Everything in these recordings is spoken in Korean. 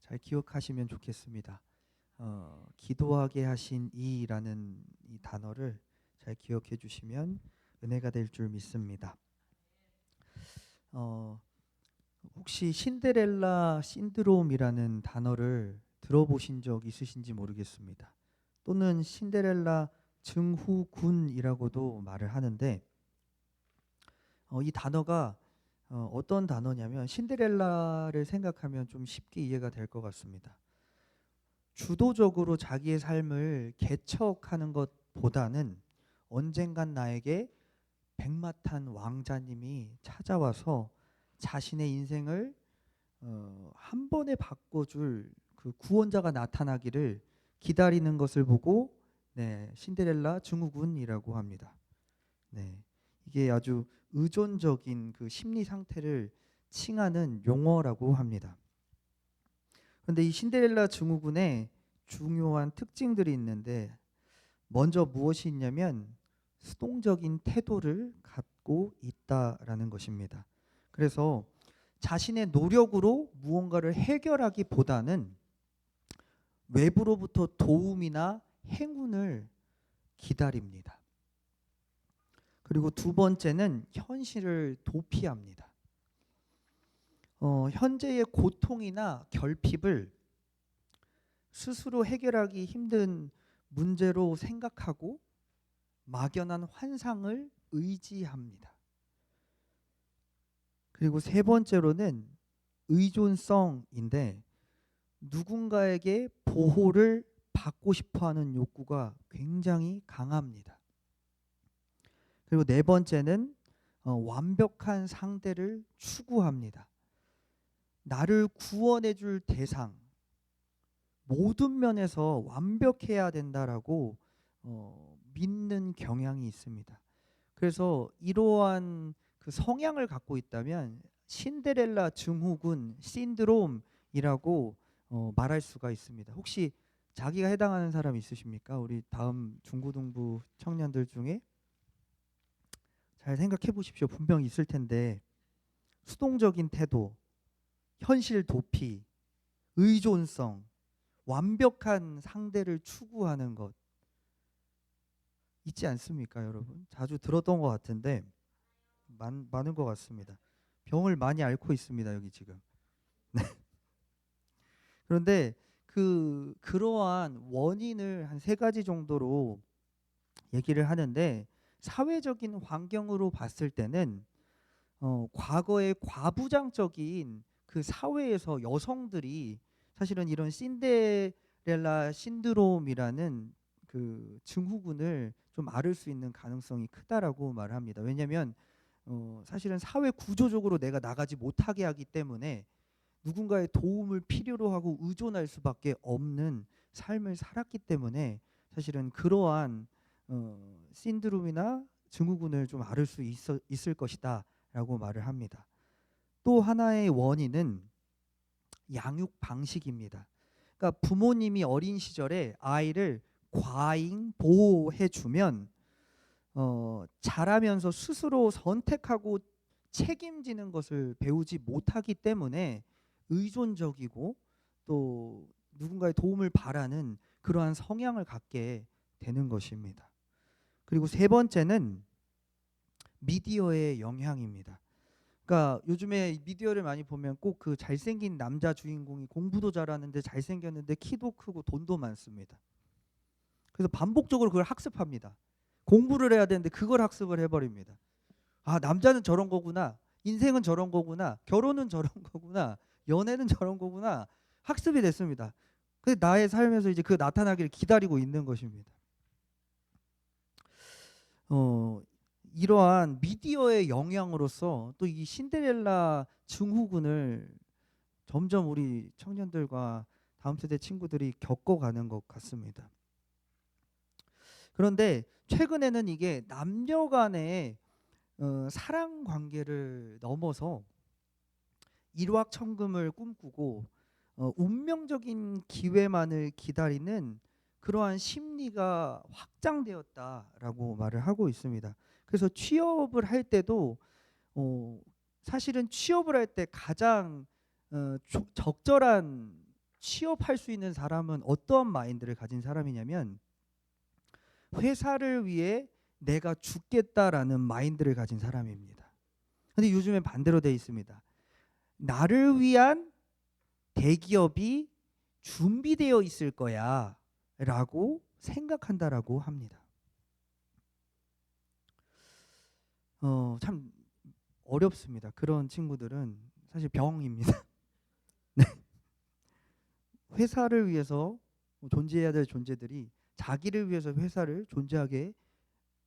잘 기억하시면 좋겠습니다. 기도하게 하신 이라는 이 단어를 잘 기억해 주시면 은혜가 될 줄 믿습니다. 어, 혹시 신데렐라 신드롬이라는 단어를 들어보신 적 있으신지 모르겠습니다. 또는 신데렐라 증후군이라고도 말을 하는데 이 단어가 어떤 단어냐면 신데렐라를 생각하면 좀 쉽게 이해가 될 것 같습니다. 주도적으로 자기의 삶을 개척하는 것보다는 언젠간 나에게 백마탄 왕자님이 찾아와서 자신의 인생을 한 번에 바꿔줄 그 구원자가 나타나기를 기다리는 것을 보고 신데렐라 증후군이라고 합니다. 이게 아주 의존적인 그 심리 상태를 칭하는 용어라고 합니다. 그런데 이 신데렐라 증후군에 중요한 특징들이 있는데 먼저 무엇이 있냐면 수동적인 태도를 갖고 있다라는 것입니다. 그래서 자신의 노력으로 무언가를 해결하기보다는 외부로부터 도움이나 행운을 기다립니다. 그리고 두 번째는 현실을 도피합니다. 현재의 고통이나 결핍을 스스로 해결하기 힘든 문제로 생각하고 막연한 환상을 의지합니다. 그리고 세 번째로는 의존성인데 누군가에게 보호를 받고 싶어하는 욕구가 굉장히 강합니다. 그리고 네 번째는 완벽한 상대를 추구합니다. 나를 구원해 줄 대상, 모든 면에서 완벽해야 된다라고 믿는 경향이 있습니다. 그래서 이러한 그 성향을 갖고 있다면 신데렐라 증후군 신드롬이라고 말할 수가 있습니다. 혹시 자기가 해당하는 사람 있으십니까? 우리 다음 중고등부 청년들 중에 잘 생각해 보십시오. 분명히 있을 텐데 수동적인 태도, 현실 도피, 의존성, 완벽한 상대를 추구하는 것 있지 않습니까, 여러분? 자주 들었던 것 같은데 많은 것 같습니다. 병을 많이 앓고 있습니다, 여기 지금. 그런데 그러한 원인을 한 세 가지 정도로 얘기를 하는데 사회적인 환경으로 봤을 때는 과거의 과부장적인 그 사회에서 여성들이 사실은 이런 신데렐라 신드롬이라는 그 증후군을 좀 앓을 수 있는 가능성이 크다라고 말합니다. 왜냐하면 사실은 사회 구조적으로 내가 나가지 못하게 하기 때문에 누군가의 도움을 필요로 하고 의존할 수밖에 없는 삶을 살았기 때문에 사실은 그러한 신드롬이나 증후군을 좀 앓을 수 있을 것이다 라고 말을 합니다. 또 하나의 원인은 양육 방식입니다. 그러니까 부모님이 어린 시절에 아이를 과잉 보호해 주면 자라면서 스스로 선택하고 책임지는 것을 배우지 못하기 때문에 의존적이고 또 누군가의 도움을 바라는 그러한 성향을 갖게 되는 것입니다. 그리고 세 번째는 미디어의 영향입니다. 그러니까 요즘에 미디어를 많이 보면 꼭 그 잘생긴 남자 주인공이 공부도 잘하는데 잘생겼는데 키도 크고 돈도 많습니다. 그래서 반복적으로 그걸 학습합니다. 공부를 해야 되는데 그걸 학습을 해버립니다. 아, 남자는 저런 거구나. 인생은 저런 거구나. 결혼은 저런 거구나. 연애는 저런 거구나. 학습이 됐습니다. 근데 나의 삶에서 이제 그 나타나기를 기다리고 있는 것입니다. 이러한 미디어의 영향으로서 또 이 신데렐라 증후군을 점점 우리 청년들과 다음 세대 친구들이 겪어가는 것 같습니다. 그런데 최근에는 이게 남녀 간의 사랑 관계를 넘어서 일확천금을 꿈꾸고 운명적인 기회만을 기다리는 그러한 심리가 확장되었다라고 말을 하고 있습니다. 그래서 취업을 할 때도 사실은 취업을 할 때 가장 적절한 취업할 수 있는 사람은 어떠한 마인드를 가진 사람이냐면 회사를 위해 내가 죽겠다라는 마인드를 가진 사람입니다. 근데 요즘엔 반대로 돼 있습니다. 나를 위한 대기업이 준비되어 있을 거야 라고 생각한다라고 합니다. 참 어렵습니다. 그런 친구들은 사실 병입니다. 네. 회사를 위해서 존재해야 될 존재들이 자기를 위해서 회사를 존재하게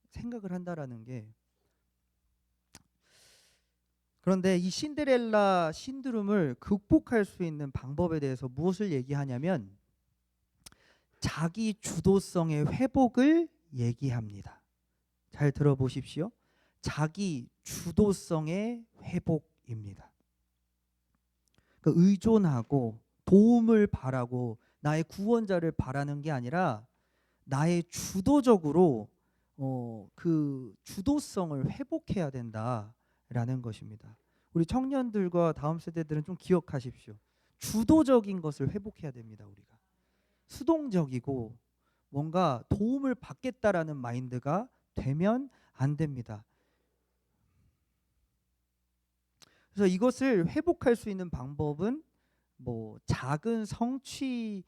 생각을 한다라는 게, 그런데 이 신데렐라 신드롬을 극복할 수 있는 방법에 대해서 무엇을 얘기하냐면 자기 주도성의 회복을 얘기합니다. 잘 들어보십시오. 자기 주도성의 회복입니다. 의존하고 도움을 바라고 나의 구원자를 바라는 게 아니라 나의 주도적으로 그 주도성을 회복해야 된다라는 것입니다. 우리 청년들과 다음 세대들은 좀 기억하십시오. 주도적인 것을 회복해야 됩니다. 우리가 수동적이고 뭔가 도움을 받겠다라는 마인드가 되면 안 됩니다. 그래서 이것을 회복할 수 있는 방법은 작은 성취하는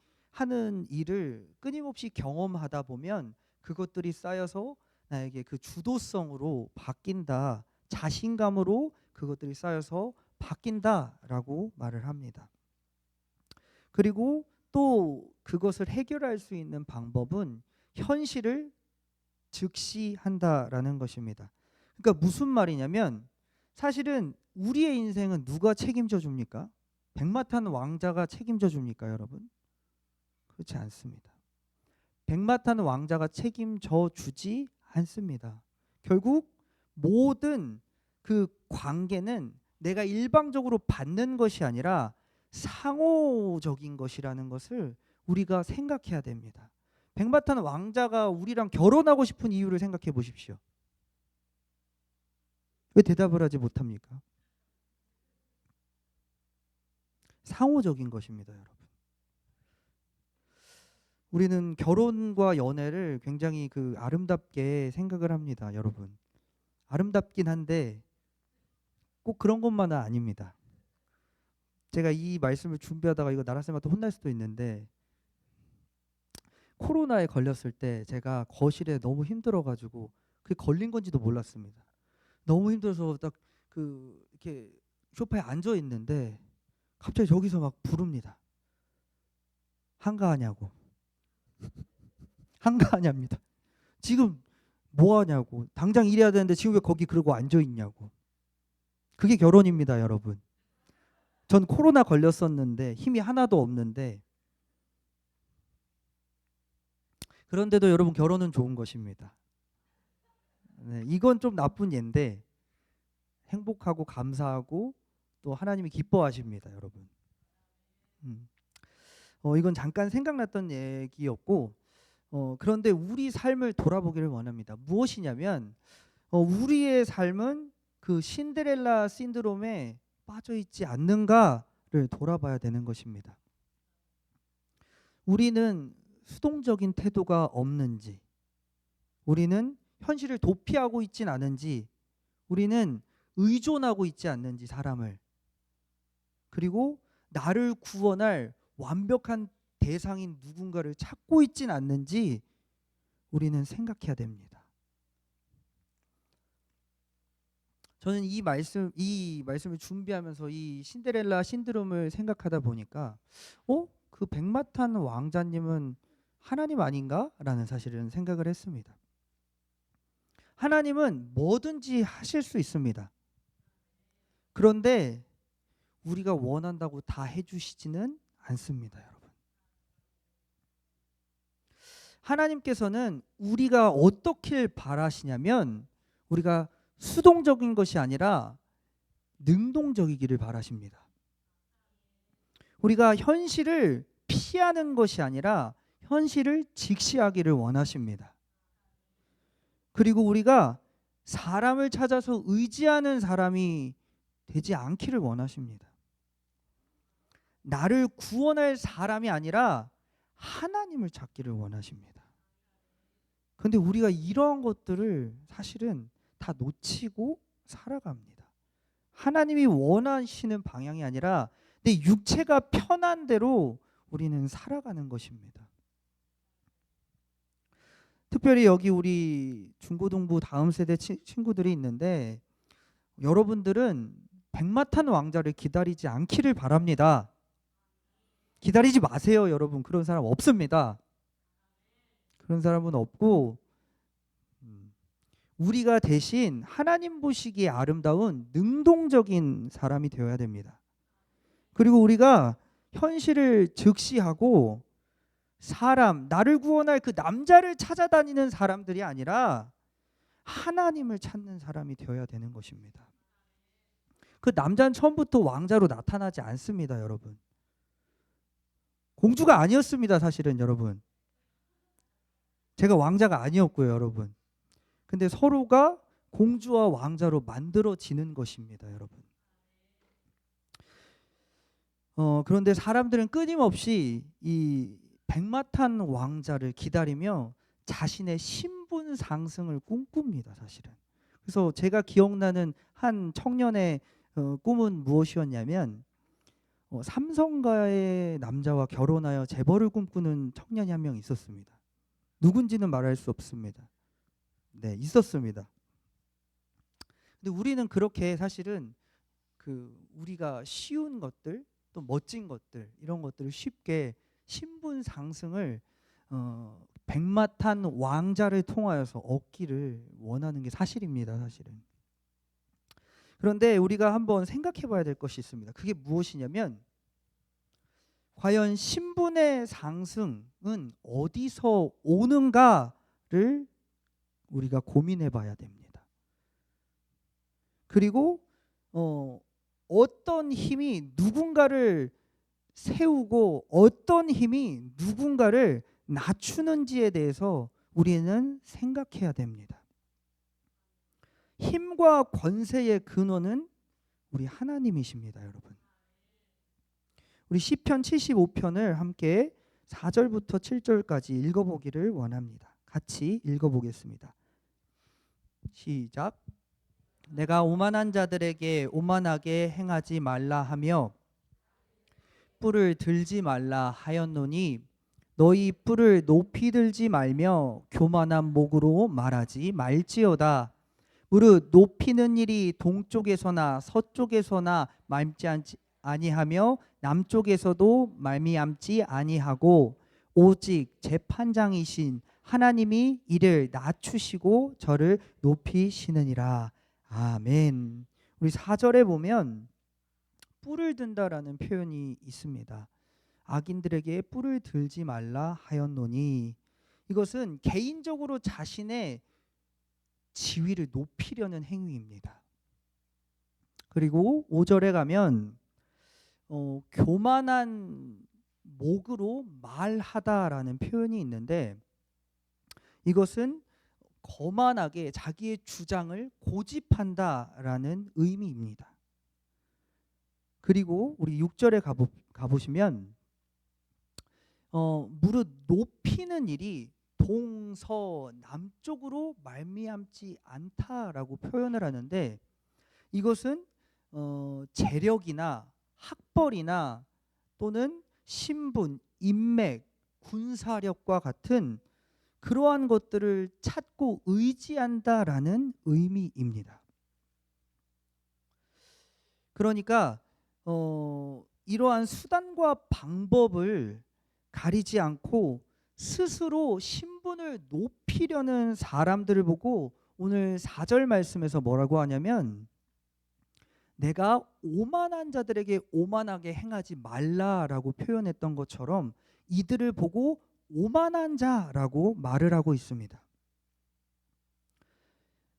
일을 끊임없이 경험하다 보면 그것들이 쌓여서 나에게 그 주도성으로 바뀐다, 자신감으로 그것들이 쌓여서 바뀐다라고 말을 합니다. 그리고 또 그것을 해결할 수 있는 방법은 현실을 즉시한다라는 것입니다. 그러니까 무슨 말이냐면 사실은 우리의 인생은 누가 책임져 줍니까? 백마탄 왕자가 책임져 줍니까, 여러분? 그렇지 않습니다. 백마탄 왕자가 책임져 주지 않습니다. 결국 모든 그 관계는 내가 일방적으로 받는 것이 아니라 상호적인 것이라는 것을 우리가 생각해야 됩니다. 백마탄 왕자가 우리랑 결혼하고 싶은 이유를 생각해 보십시오. 왜 대답을 하지 못합니까? 상호적인 것입니다, 여러분. 우리는 결혼과 연애를 굉장히 아름답게 생각을 합니다, 여러분. 아름답긴 한데 꼭 그런 것만은 아닙니다. 제가 이 말씀을 준비하다가 이거 나라쌤한테 혼날 수도 있는데 코로나에 걸렸을 때 제가 거실에 너무 힘들어가지고 그게 걸린 건지도 몰랐습니다. 너무 힘들어서 딱 이렇게 소파에 앉아 있는데 갑자기 저기서 막 부릅니다. 한가하냐고. 한가하냐입니다. 지금 뭐 하냐고. 당장 일해야 되는데 지금 왜 거기 그러고 앉아 있냐고. 그게 결혼입니다, 여러분. 전 코로나 걸렸었는데 힘이 하나도 없는데, 그런데도 여러분 결혼은 좋은 것입니다. 네, 이건 좀 나쁜 예인데 행복하고 감사하고 또 하나님이 기뻐하십니다, 여러분. 이건 잠깐 생각났던 얘기였고, 그런데 우리 삶을 돌아보기를 원합니다. 무엇이냐면 우리의 삶은 그 신데렐라 신드롬에 빠져 있지 않는가를 돌아봐야 되는 것입니다. 우리는 수동적인 태도가 없는지, 우리는 현실을 도피하고 있진 않은지, 우리는 의존하고 있지 않는지 사람을, 그리고 나를 구원할 완벽한 대상인 누군가를 찾고 있진 않는지 우리는 생각해야 됩니다. 저는 이 말씀을 준비하면서 이 신데렐라 신드롬을 생각하다 보니까 그 백마탄 왕자님은 하나님 아닌가? 라는 사실은 생각을 했습니다. 하나님은 뭐든지 하실 수 있습니다. 그런데 우리가 원한다고 다 해주시지는 않습니다, 여러분. 하나님께서는 우리가 어떻게 바라시냐면 우리가 수동적인 것이 아니라 능동적이기를 바라십니다. 우리가 현실을 피하는 것이 아니라 현실을 직시하기를 원하십니다. 그리고 우리가 사람을 찾아서 의지하는 사람이 되지 않기를 원하십니다. 나를 구원할 사람이 아니라 하나님을 찾기를 원하십니다. 그런데 우리가 이러한 것들을 사실은 다 놓치고 살아갑니다. 하나님이 원하시는 방향이 아니라 내 육체가 편한 대로 우리는 살아가는 것입니다. 특별히 여기 우리 중고등부 다음 세대 친구들이 있는데, 여러분들은 백마탄 왕자를 기다리지 않기를 바랍니다. 기다리지 마세요, 여러분. 그런 사람 없습니다. 그런 사람은 없고, 우리가 대신 하나님 보시기에 아름다운 능동적인 사람이 되어야 됩니다. 그리고 우리가 현실을 직시하고 나를 구원할 그 남자를 찾아다니는 사람들이 아니라 하나님을 찾는 사람이 되어야 되는 것입니다. 그 남자는 처음부터 왕자로 나타나지 않습니다, 여러분. 공주가 아니었습니다, 사실은. 여러분, 제가 왕자가 아니었고요, 여러분. 근데 서로가 공주와 왕자로 만들어지는 것입니다, 여러분. 그런데 사람들은 끊임없이 이 백마탄 왕자를 기다리며 자신의 신분 상승을 꿈꿉니다, 사실은. 그래서 제가 기억나는 한 청년의 꿈은 무엇이었냐면, 삼성가의 남자와 결혼하여 재벌을 꿈꾸는 청년이 한 명 있었습니다. 누군지는 말할 수 없습니다. 네, 있었습니다. 근데 우리는 그렇게 사실은 우리가 쉬운 것들, 또 멋진 것들, 이런 것들을 쉽게 신분 상승을 백마탄 왕자를 통하여서 얻기를 원하는 게 사실입니다, 사실은. 그런데 우리가 한번 생각해 봐야 될 것이 있습니다. 그게 무엇이냐면, 과연 신분의 상승은 어디서 오는가를 우리가 고민해 봐야 됩니다. 그리고 어떤 힘이 누군가를 세우고 어떤 힘이 누군가를 낮추는지에 대해서 우리는 생각해야 됩니다. 힘과 권세의 근원은 우리 하나님이십니다, 여러분. 우리 시편 75편을 함께 4절부터 7절까지 읽어보기를 원합니다. 같이 읽어보겠습니다. 시작. 내가 오만한 자들에게 오만하게 행하지 말라 하며 뿔을 들지 말라 하였노니 너희 뿔을 높이 들지 말며 교만한 목으로 말하지 말지어다. 무릇 높이는 일이 동쪽에서나 서쪽에서나 말미암지 아니하며 남쪽에서도 말미암지 아니하고 오직 재판장이신 하나님이 이를 낮추시고 저를 높이시느니라. 아멘. 우리 4절에 보면 뿔을 든다라는 표현이 있습니다. 악인들에게 뿔을 들지 말라 하였노니, 이것은 개인적으로 자신의 지위를 높이려는 행위입니다. 그리고 5절에 가면 교만한 목으로 말하다라는 표현이 있는데, 이것은 거만하게 자기의 주장을 고집한다라는 의미입니다. 그리고 우리 6절에 가보시면 무릇 높이는 일이 동서남쪽으로 말미암지 않다라고 표현을 하는데, 이것은 재력이나 학벌이나 또는 신분, 인맥, 군사력과 같은 그러한 것들을 찾고 의지한다라는 의미입니다. 그러니까 이러한 수단과 방법을 가리지 않고 스스로 신분을 높이려는 사람들을 보고 오늘 4절 말씀에서 뭐라고 하냐면, 내가 오만한 자들에게 오만하게 행하지 말라라고 표현했던 것처럼 이들을 보고 오만한 자라고 말을 하고 있습니다.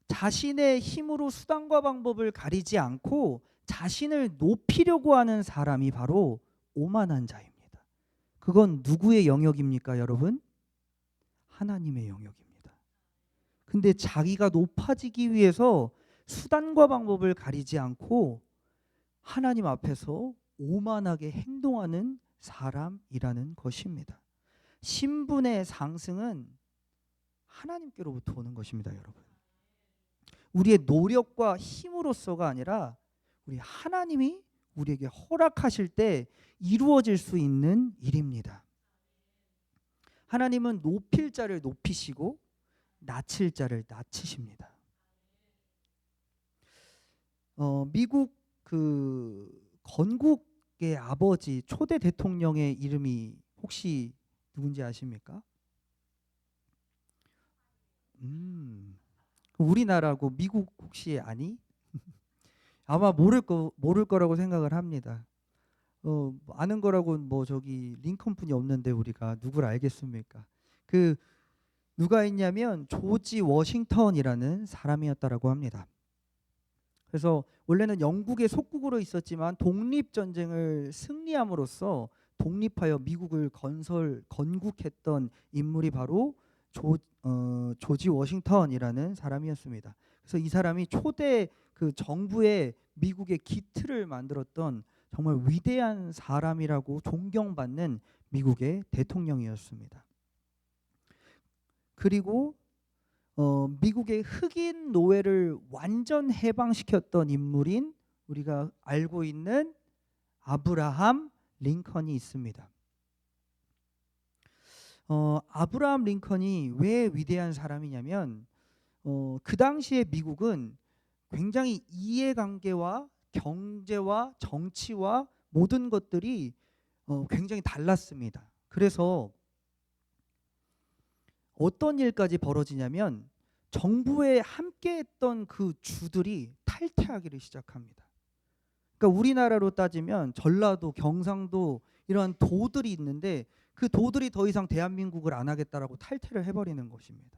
자신의 힘으로 수단과 방법을 가리지 않고 자신을 높이려고 하는 사람이 바로 오만한 자입니다. 그건 누구의 영역입니까, 여러분? 하나님의 영역입니다. 근데 자기가 높아지기 위해서 수단과 방법을 가리지 않고 하나님 앞에서 오만하게 행동하는 사람이라는 것입니다. 신분의 상승은 하나님께로부터 오는 것입니다, 여러분. 우리의 노력과 힘으로서가 아니라 우리 하나님이 우리에게 허락하실 때 이루어질 수 있는 일입니다. 하나님은 높일 자를 높이시고 낮칠 자를 낮추십니다. 미국 그 건국의 아버지 초대 대통령의 이름이 혹시 누군지 아십니까? 우리나라고 미국 혹시 아니? 아마 모를 거라고 생각을 합니다. 아는 거라고 뭐 저기 링컨뿐이 없는데 우리가 누굴 알겠습니까? 그 누가 있냐면 조지 워싱턴이라는 사람이었다라고 합니다. 그래서 원래는 영국의 속국으로 있었지만 독립전쟁을 승리함으로써 독립하여 미국을 건국했던 인물이 바로 조지 워싱턴이라는 사람이었습니다. 그래서 이 사람이 초대 그 정부의 미국의 기틀을 만들었던 정말 위대한 사람이라고 존경받는 미국의 대통령이었습니다. 그리고 미국의 흑인 노예를 완전 해방시켰던 인물인 우리가 알고 있는 아브라함 링컨이 있습니다. 아브라함 링컨이 왜 위대한 사람이냐면 그 당시에 미국은 굉장히 이해관계와 경제와 정치와 모든 것들이 굉장히 달랐습니다. 그래서 어떤 일까지 벌어지냐면 정부에 함께했던 그 주들이 탈퇴하기를 시작합니다. 그러니까 우리나라로 따지면 전라도, 경상도 이러한 도들이 있는데 그 도들이 더 이상 대한민국을 안 하겠다라고 탈퇴를 해버리는 것입니다.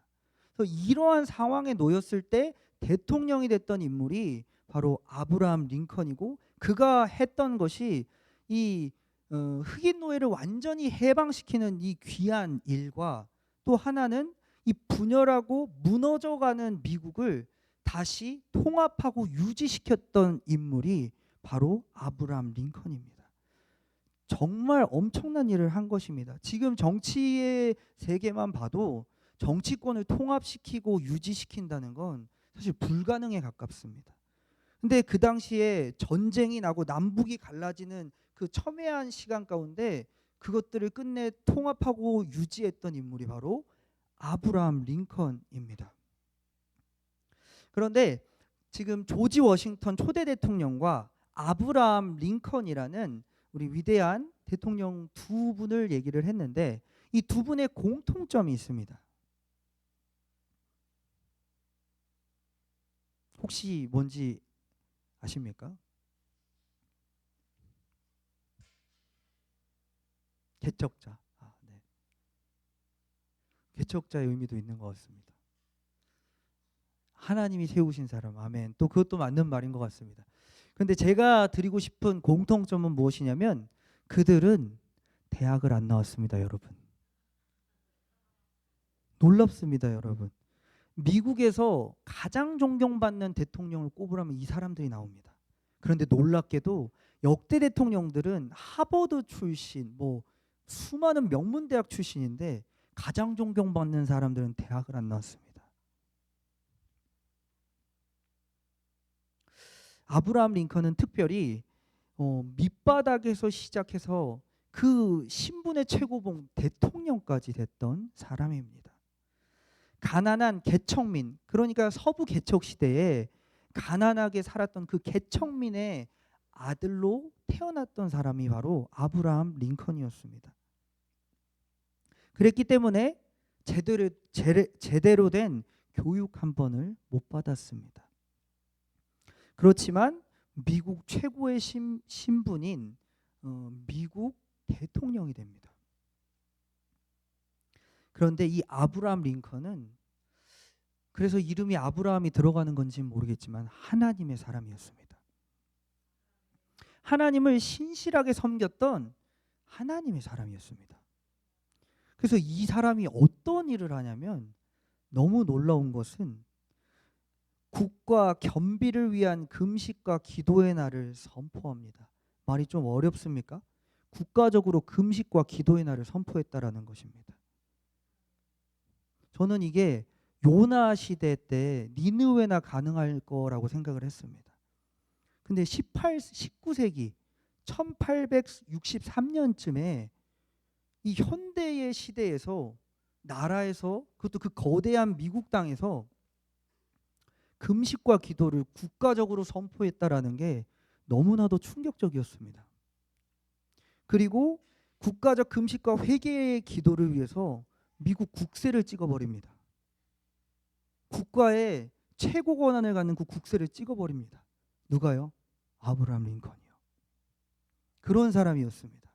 그래서 이러한 상황에 놓였을 때 대통령이 됐던 인물이 바로 아브라함 링컨이고 그가 했던 것이 이 흑인 노예를 완전히 해방시키는 이 귀한 일과 또 하나는 이 분열하고 무너져가는 미국을 다시 통합하고 유지시켰던 인물이 바로 아브라함 링컨입니다. 정말 엄청난 일을 한 것입니다. 지금 정치의 세계만 봐도 정치권을 통합시키고 유지시킨다는 건 사실 불가능에 가깝습니다. 근데 그 당시에 전쟁이 나고 남북이 갈라지는 그 첨예한 시간 가운데 그것들을 끝내 통합하고 유지했던 인물이 바로 아브라함 링컨입니다. 그런데 지금 조지 워싱턴 초대 대통령과 아브라함 링컨이라는 우리 위대한 대통령 두 분을 얘기를 했는데 이 두 분의 공통점이 있습니다. 혹시 뭔지 아십니까? 개척자. 네. 개척자의 의미도 있는 것 같습니다. 하나님이 세우신 사람. 아멘. 또 그것도 맞는 말인 것 같습니다. 그런데 제가 드리고 싶은 공통점은 무엇이냐면 그들은 대학을 안 나왔습니다, 여러분. 놀랍습니다, 여러분. 미국에서 가장 존경받는 대통령을 꼽으라면 이 사람들이 나옵니다. 그런데 놀랍게도 역대 대통령들은 하버드 출신, 뭐 수많은 명문대학 출신인데 가장 존경받는 사람들은 대학을 안 나왔습니다. 아브라함 링컨은 특별히 밑바닥에서 시작해서 그 신분의 최고봉 대통령까지 됐던 사람입니다. 가난한 개척민, 그러니까 서부 개척 시대에 가난하게 살았던 그 개척민의 아들로 태어났던 사람이 바로 아브라함 링컨이었습니다. 그랬기 때문에 제대로 된 교육 한 번을 못 받았습니다. 그렇지만 미국 최고의 신분인 미국 대통령이 됩니다. 그런데 이 아브라함 링컨은 그래서 이름이 아브라함이 들어가는 건지는 모르겠지만 하나님의 사람이었습니다. 하나님을 신실하게 섬겼던 하나님의 사람이었습니다. 그래서 이 사람이 어떤 일을 하냐면 너무 놀라운 것은 국가 겸비를 위한 금식과 기도의 날을 선포합니다. 말이 좀 어렵습니까? 국가적으로 금식과 기도의 날을 선포했다라는 것입니다. 저는 이게 요나 시대 때 니느웨나 가능할 거라고 생각을 했습니다. 근데 19세기 1863년쯤에 이 현대의 시대에서 나라에서, 그것도 그 거대한 미국 땅에서 금식과 기도를 국가적으로 선포했다라는 게 너무나도 충격적이었습니다. 그리고 국가적 금식과 회개의 기도를 위해서 미국 국세를 찍어버립니다. 국가의 최고 권한을 갖는 그 국세를 찍어버립니다. 누가요? 아브라함 링컨이요. 그런 사람이었습니다.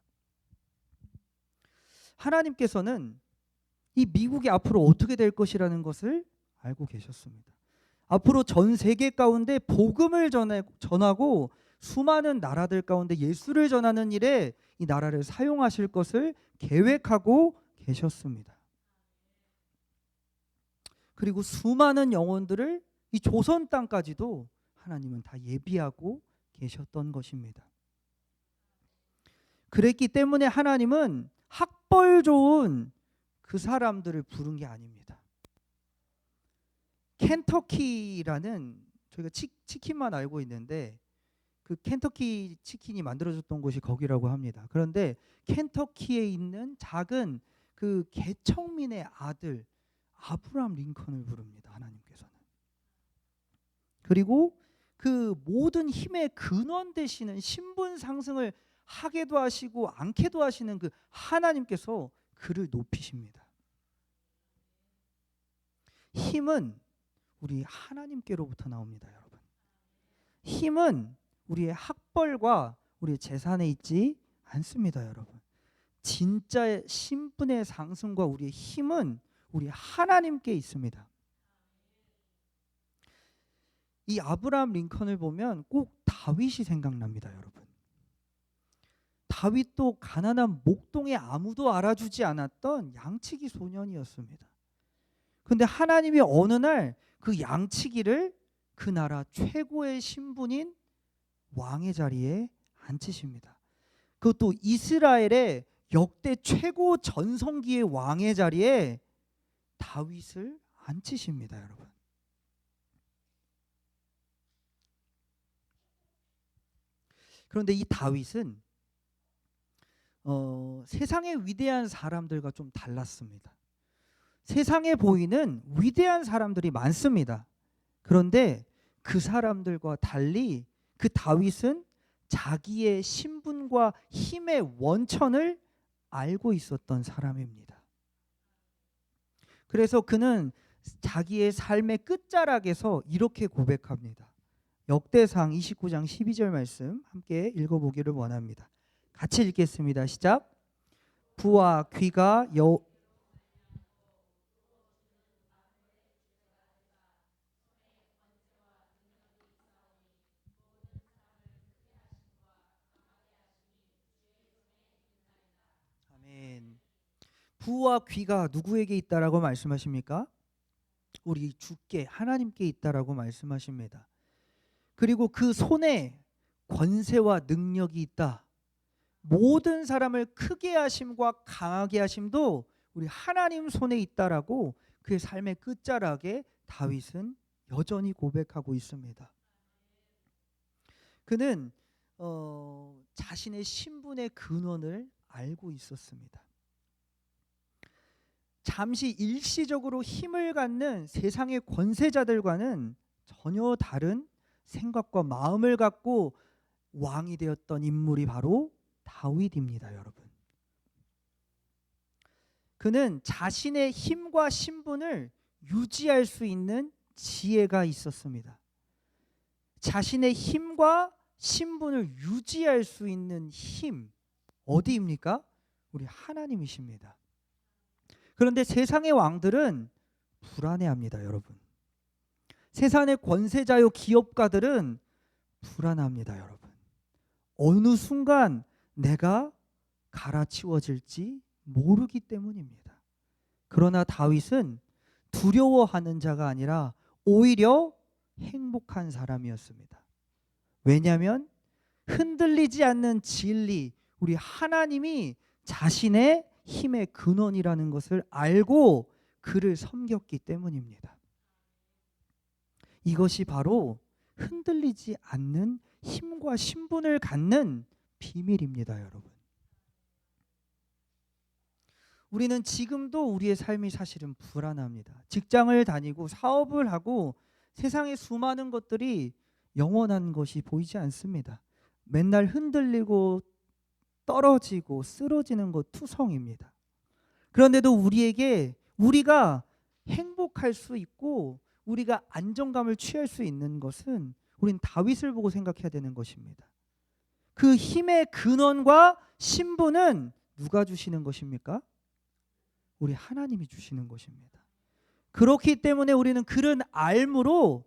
하나님께서는 이 미국이 앞으로 어떻게 될 것이라는 것을 알고 계셨습니다. 앞으로 전 세계 가운데 복음을 전하고 수많은 나라들 가운데 예수를 전하는 일에 이 나라를 사용하실 것을 계획하고 계셨습니다. 그리고 수많은 영혼들을 이 조선 땅까지도 하나님은 다 예비하고 계셨던 것입니다. 그랬기 때문에 하나님은 학벌 좋은 그 사람들을 부른 게 아닙니다. 켄터키라는, 저희가 치킨만 알고 있는데 그 켄터키 치킨이 만들어졌던 곳이 거기라고 합니다. 그런데 켄터키에 있는 작은 그 개척민의 아들 아브라함 링컨을 부릅니다. 하나님께서는. 그리고 그 모든 힘의 근원 되시는 신분 상승을 하게도 하시고 않게도 하시는 그 하나님께서 그를 높이십니다. 힘은 우리 하나님께로부터 나옵니다, 여러분. 힘은 우리의 학벌과 우리의 재산에 있지 않습니다, 여러분. 진짜 신분의 상승과 우리의 힘은 우리 하나님께 있습니다. 이 아브라함 링컨을 보면 꼭 다윗이 생각납니다, 여러분. 다윗도 가난한 목동에 아무도 알아주지 않았던 양치기 소년이었습니다. 그런데 하나님이 어느 날 그 양치기를 그 나라 최고의 신분인 왕의 자리에 앉히십니다. 그것도 이스라엘의 역대 최고 전성기의 왕의 자리에 다윗을 앉히십니다, 여러분. 그런데 이 다윗은 세상의 위대한 사람들과 좀 달랐습니다. 세상에 보이는 위대한 사람들이 많습니다. 그런데 그 사람들과 달리 그 다윗은 자기의 신분과 힘의 원천을 알고 있었던 사람입니다. 그래서 그는 자기의 삶의 끝자락에서 이렇게 고백합니다. 역대상 29장 12절 말씀 함께 읽어보기를 원합니다. 같이 읽겠습니다. 시작. 부와 귀가 아멘. 부와 귀가 누구에게 있다라고 말씀하십니까? 우리 주께 하나님께 있다라고 말씀하십니다. 그리고 그 손에 권세와 능력이 있다. 모든 사람을 크게 하심과 강하게 하심도 우리 하나님 손에 있다라고 그의 삶의 끝자락에 다윗은 여전히 고백하고 있습니다. 그는 자신의 신분의 근원을 알고 있었습니다. 잠시 일시적으로 힘을 갖는 세상의 권세자들과는 전혀 다른 생각과 마음을 갖고 왕이 되었던 인물이 바로 다윗입니다, 여러분. 그는 자신의 힘과 신분을 유지할 수 있는 지혜가 있었습니다. 자신의 힘과 신분을 유지할 수 있는 힘, 어디입니까? 우리 하나님이십니다. 그런데 세상의 왕들은 불안해합니다, 여러분. 세상의 권세자요 기업가들은 불안합니다, 여러분. 어느 순간 내가 갈아치워질지 모르기 때문입니다. 그러나 다윗은 두려워하는 자가 아니라 오히려 행복한 사람이었습니다. 왜냐하면 흔들리지 않는 진리, 우리 하나님이 자신의 힘의 근원이라는 것을 알고 그를 섬겼기 때문입니다. 이것이 바로 흔들리지 않는 힘과 신분을 갖는 비밀입니다, 여러분. 우리는 지금도 우리의 삶이 사실은 불안합니다. 직장을 다니고 사업을 하고 세상의 수많은 것들이 영원한 것이 보이지 않습니다. 맨날 흔들리고 떨어지고 쓰러지는 것 투성입니다. 그런데도 우리가 행복할 수 있고 우리가 안정감을 취할 수 있는 것은 우린 다윗을 보고 생각해야 되는 것입니다. 그 힘의 근원과 신분은 누가 주시는 것입니까? 우리 하나님이 주시는 것입니다. 그렇기 때문에 우리는 그를 알므로,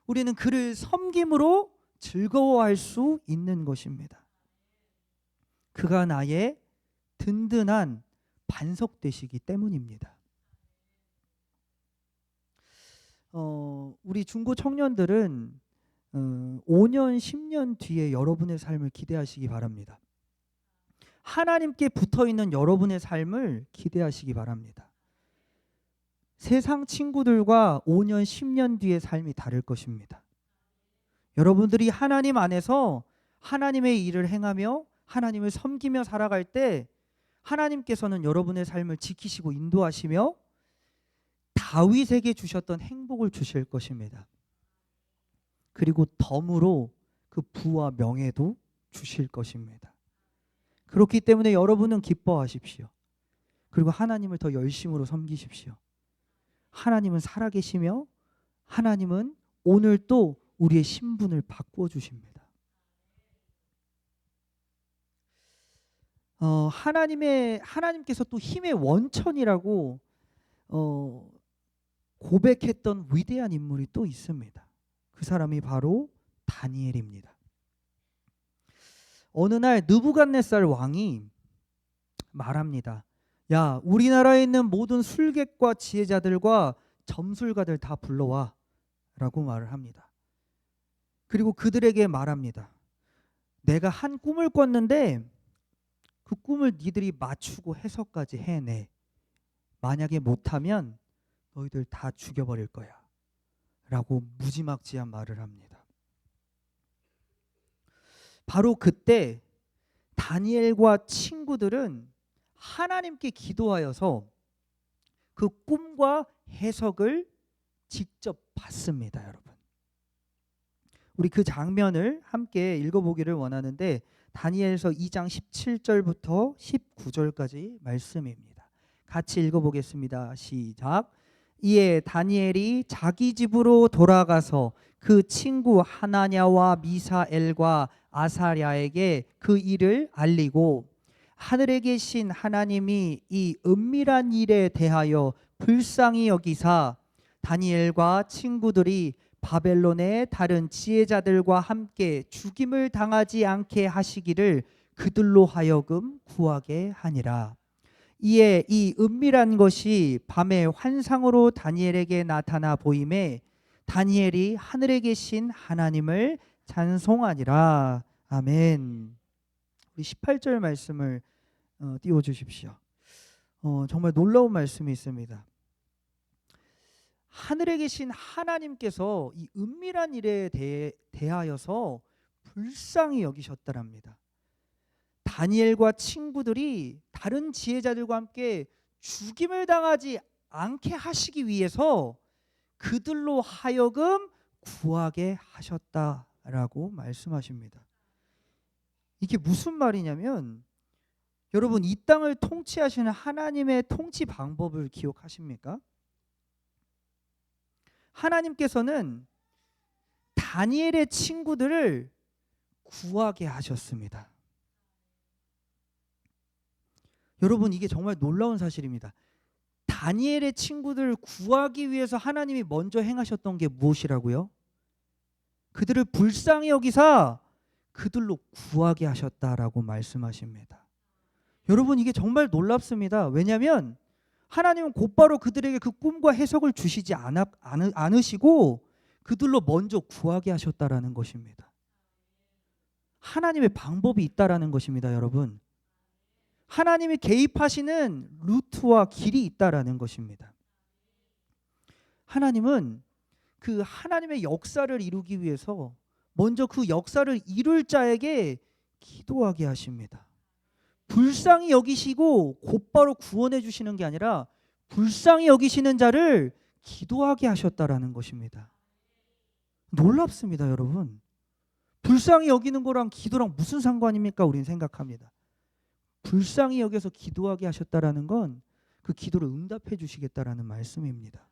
우리는 그를 섬김으로 즐거워할 수 있는 것입니다. 그가 나의 든든한 반석 되시기 때문입니다. 우리 중고 청년들은 5년, 10년 뒤에 여러분의 삶을 기대하시기 바랍니다. 하나님께 붙어있는 여러분의 삶을 기대하시기 바랍니다. 세상 친구들과 5년, 10년 뒤의 삶이 다를 것입니다. 여러분들이 하나님 안에서 하나님의 일을 행하며 하나님을 섬기며 살아갈 때 하나님께서는 여러분의 삶을 지키시고 인도하시며 다윗에게 주셨던 행복을 주실 것입니다. 그리고 덤으로 그 부와 명예도 주실 것입니다. 그렇기 때문에 여러분은 기뻐하십시오. 그리고 하나님을 더 열심으로 섬기십시오. 하나님은 살아계시며 하나님은 오늘 또 우리의 신분을 바꾸어 주십니다. 하나님께서 또 힘의 원천이라고 고백했던 위대한 인물이 또 있습니다. 그 사람이 바로 다니엘입니다. 어느 날 느부갓네살 왕이 말합니다. 야, 우리나라에 있는 모든 술객과 지혜자들과 점술가들 다 불러와 라고 말을 합니다. 그리고 그들에게 말합니다. 내가 한 꿈을 꿨는데 그 꿈을 니들이 맞추고 해석까지 해내. 만약에 못하면 너희들 다 죽여버릴 거야 라고 무지막지한 말을 합니다. 바로 그때 다니엘과 친구들은 하나님께 기도하여서 그 꿈과 해석을 직접 봤습니다, 여러분. 우리 그 장면을 함께 읽어보기를 원하는데 다니엘서 2장 17절부터 19절까지 말씀입니다. 같이 읽어보겠습니다. 시작. 이에 다니엘이 자기 집으로 돌아가서 그 친구 하나냐와 미사엘과 아사랴에게 그 일을 알리고 하늘에 계신 하나님이 이 은밀한 일에 대하여 불쌍히 여기사 다니엘과 친구들이 바벨론의 다른 지혜자들과 함께 죽임을 당하지 않게 하시기를 그들로 하여금 구하게 하니라. 이에 이 은밀한 것이 밤에 환상으로 다니엘에게 나타나 보임에 다니엘이 하늘에 계신 하나님을 찬송하니라. 아멘. 우리 18절 말씀을 띄워주십시오. 정말 놀라운 말씀이 있습니다. 하늘에 계신 하나님께서 이 은밀한 일에 대하여서 불쌍히 여기셨다랍니다. 다니엘과 친구들이 다른 지혜자들과 함께 죽임을 당하지 않게 하시기 위해서 그들로 하여금 구하게 하셨다라고 말씀하십니다. 이게 무슨 말이냐면 여러분, 이 땅을 통치하시는 하나님의 통치 방법을 기억하십니까? 하나님께서는 다니엘의 친구들을 구하게 하셨습니다. 여러분, 이게 정말 놀라운 사실입니다. 다니엘의 친구들을 구하기 위해서 하나님이 먼저 행하셨던 게 무엇이라고요? 그들을 불쌍히 여기사 그들로 구하게 하셨다라고 말씀하십니다. 여러분, 이게 정말 놀랍습니다. 왜냐하면 하나님은 곧바로 그들에게 그 꿈과 해석을 주시지 않으시고 그들로 먼저 구하게 하셨다라는 것입니다. 하나님의 방법이 있다라는 것입니다, 여러분. 하나님이 개입하시는 루트와 길이 있다라는 것입니다. 하나님은 그 하나님의 역사를 이루기 위해서 먼저 그 역사를 이룰 자에게 기도하게 하십니다. 불쌍히 여기시고 곧바로 구원해 주시는 게 아니라 불쌍히 여기시는 자를 기도하게 하셨다라는 것입니다. 놀랍습니다, 여러분. 불쌍히 여기는 거랑 기도랑 무슨 상관입니까? 우리는 생각합니다. 불쌍히 여겨서 기도하게 하셨다라는 건 그 기도를 응답해 주시겠다라는 말씀입니다.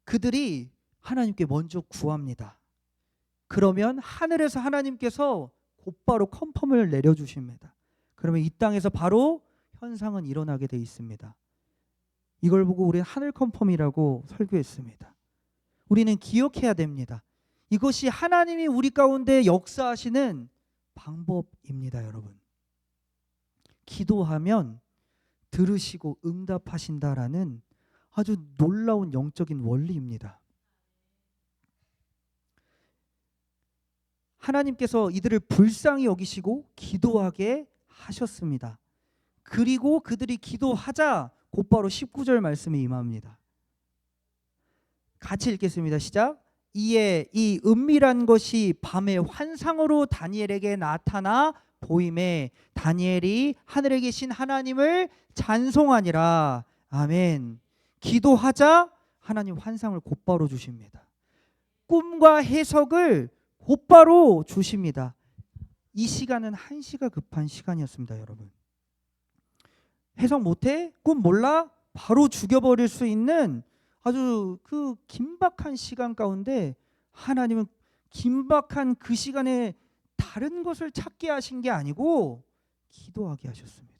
그들이 하나님께 먼저 구합니다. 그러면 하늘에서 하나님께서 곧바로 컨펌을 내려주십니다. 그러면 이 땅에서 바로 현상은 일어나게 돼 있습니다. 이걸 보고 우리는 하늘 컨펌이라고 설교했습니다. 우리는 기억해야 됩니다. 이것이 하나님이 우리 가운데 역사하시는 방법입니다, 여러분. 기도하면 들으시고 응답하신다라는 아주 놀라운 영적인 원리입니다. 하나님께서 이들을 불쌍히 여기시고 기도하게 하셨습니다. 그리고 그들이 기도하자 곧바로 19절 말씀이 임합니다. 같이 읽겠습니다. 시작. 이에 이 은밀한 것이 밤의 환상으로 다니엘에게 나타나 보임에 다니엘이 하늘에 계신 하나님을 찬송하니라. 아멘. 기도하자 하나님 환상을 곧바로 주십니다. 꿈과 해석을 곧바로 주십니다. 이 시간은 한시가 급한 시간이었습니다, 여러분. 해석 못해? 꿈 몰라? 바로 죽여버릴 수 있는 아주 그 긴박한 시간 가운데 하나님은 긴박한 그 시간에 다른 것을 찾게 하신 게 아니고 기도하게 하셨습니다.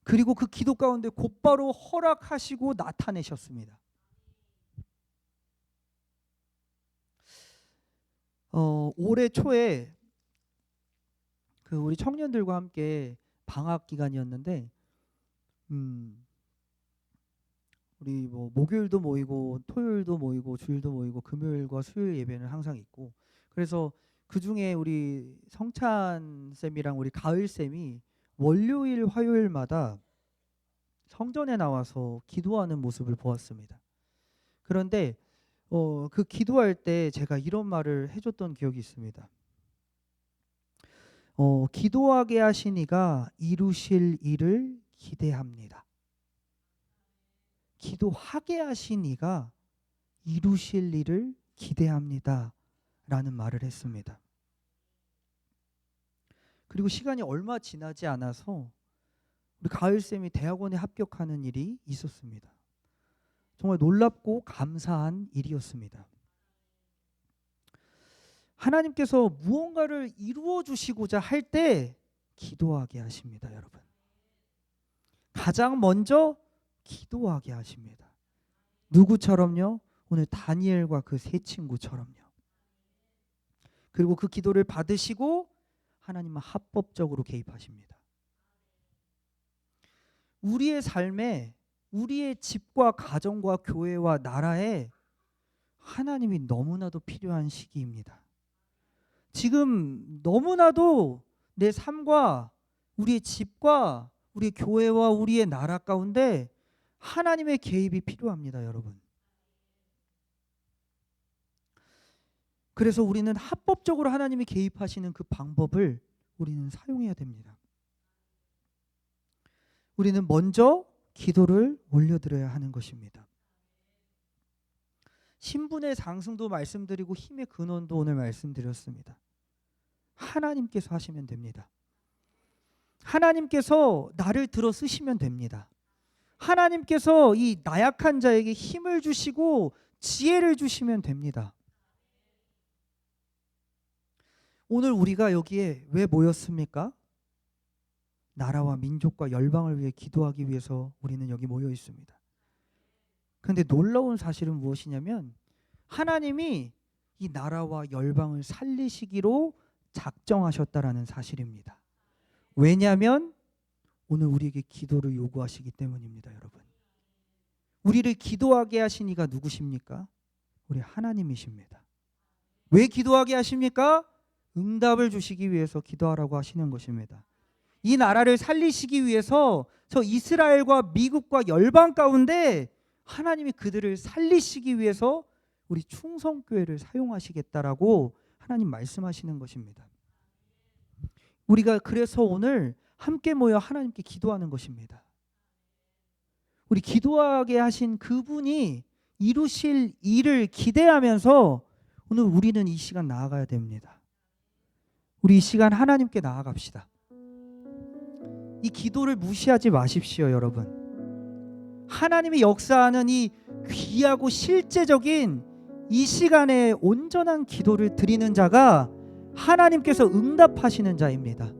그리고 그 기도 가운데 곧바로 허락하시고 나타내셨습니다. 올해 초에 그 우리 청년들과 함께 방학 기간이었는데 우리 뭐 목요일도 모이고 토요일도 모이고 주일도 모이고 금요일과 수요일 예배는 항상 있고, 그래서 그 중에 우리 성찬 쌤이랑 우리 가을 쌤이 월요일 화요일마다 성전에 나와서 기도하는 모습을 보았습니다. 그런데 그 기도할 때 제가 이런 말을 해줬던 기억이 있습니다. 기도하게 하신 이가 이루실 일을 기대합니다. 기도하게 하신 이가 이루실 일을 기대합니다 라는 말을 했습니다. 그리고 시간이 얼마 지나지 않아서 우리 가을쌤이 대학원에 합격하는 일이 있었습니다. 정말 놀랍고 감사한 일이었습니다. 하나님께서 무언가를 이루어 주시고자 할 때 기도하게 하십니다, 여러분. 가장 먼저 기도하게 하십니다. 누구처럼요? 오늘 다니엘과 그 세 친구처럼요. 그리고 그 기도를 받으시고 하나님은 합법적으로 개입하십니다. 우리의 삶에, 우리의 집과 가정과 교회와 나라에 하나님이 너무나도 필요한 시기입니다. 지금 너무나도 내 삶과 우리의 집과 우리 교회와 우리의 나라 가운데 하나님의 개입이 필요합니다, 여러분. 그래서 우리는 합법적으로 하나님이 개입하시는 그 방법을 우리는 사용해야 됩니다. 우리는 먼저 기도를 올려드려야 하는 것입니다. 신분의 상승도 말씀드리고 힘의 근원도 오늘 말씀드렸습니다. 하나님께서 하시면 됩니다. 하나님께서 나를 들어 쓰시면 됩니다. 하나님께서 이 나약한 자에게 힘을 주시고 지혜를 주시면 됩니다. 오늘 우리가 여기에 왜 모였습니까? 나라와 민족과 열방을 위해 기도하기 위해서 우리는 여기 모여 있습니다. 그런데 놀라운 사실은 무엇이냐면 하나님이 이 나라와 열방을 살리시기로 작정하셨다라는 사실입니다. 왜냐하면 오늘 우리에게 기도를 요구하시기 때문입니다, 여러분. 우리를 기도하게 하신 이가 누구십니까? 우리 하나님이십니다. 왜 기도하게 하십니까? 응답을 주시기 위해서 기도하라고 하시는 것입니다. 이 나라를 살리시기 위해서 저 이스라엘과 미국과 열방 가운데 하나님이 그들을 살리시기 위해서 우리 충성교회를 사용하시겠다라고 하나님 말씀하시는 것입니다. 우리가 그래서 오늘 함께 모여 하나님께 기도하는 것입니다. 우리 기도하게 하신 그분이 이루실 일을 기대하면서 오늘 우리는 이 시간 나아가야 됩니다. 우리 이 시간 하나님께 나아갑시다. 이 기도를 무시하지 마십시오, 여러분. 하나님이 역사하는 이 귀하고 실제적인 이 시간에 온전한 기도를 드리는 자가 하나님께서 응답하시는 자입니다.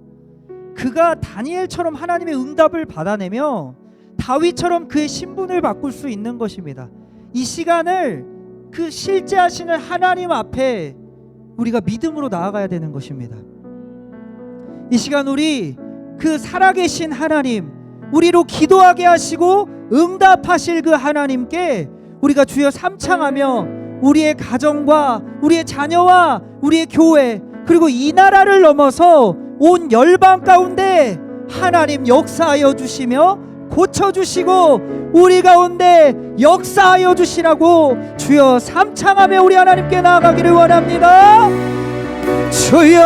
그가 다니엘처럼 하나님의 응답을 받아내며 다윗처럼 그의 신분을 바꿀 수 있는 것입니다. 이 시간을 그 실제하시는 하나님 앞에 우리가 믿음으로 나아가야 되는 것입니다. 이 시간 우리 그 살아계신 하나님, 우리로 기도하게 하시고 응답하실 그 하나님께 우리가 주여 삼창하며 우리의 가정과 우리의 자녀와 우리의 교회 그리고 이 나라를 넘어서 온 열방 가운데 하나님 역사하여 주시며 고쳐주시고 우리 가운데 역사하여 주시라고 주여 삼창하며 우리 하나님께 나아가기를 원합니다. 주여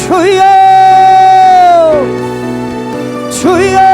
주여 주여